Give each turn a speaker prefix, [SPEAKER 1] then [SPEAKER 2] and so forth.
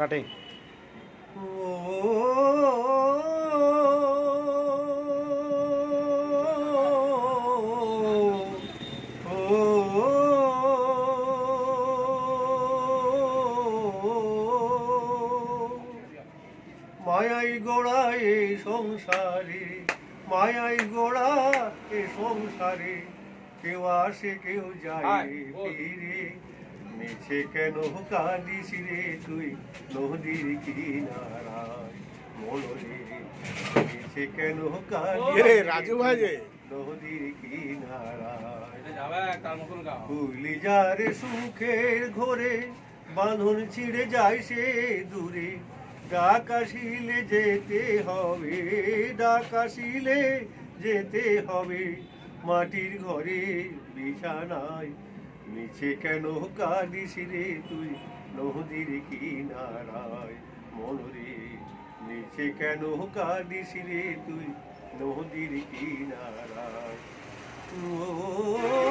[SPEAKER 1] Starting.
[SPEAKER 2] মায়াই গোড়া এ সংসারে, মায়াই গোড়া এ সংসারে, কেউ আসে কেউ যায় ফিরে, মিছে কেন কাঁদিস রে তুই নদীর কিনারায় মনরে, মিছে কেন কাঁদিস
[SPEAKER 1] রাজু ভাই যে
[SPEAKER 2] নদীর কিনারায়। ভুলি যারে সুখের ঘরে, বাঁধন ছিঁড়ে যায় সে দূরে, ডাক আসিলে যেতে হবে, ডাক আসিলে যেতে হবে, মাটির ঘরে বিছানায়, মিছে কেন কাঁদিস রে তুই নদীর কিনারায় মনরে, মিছে কেন কাঁদিস রে তুই নদীর কিনারায়। ও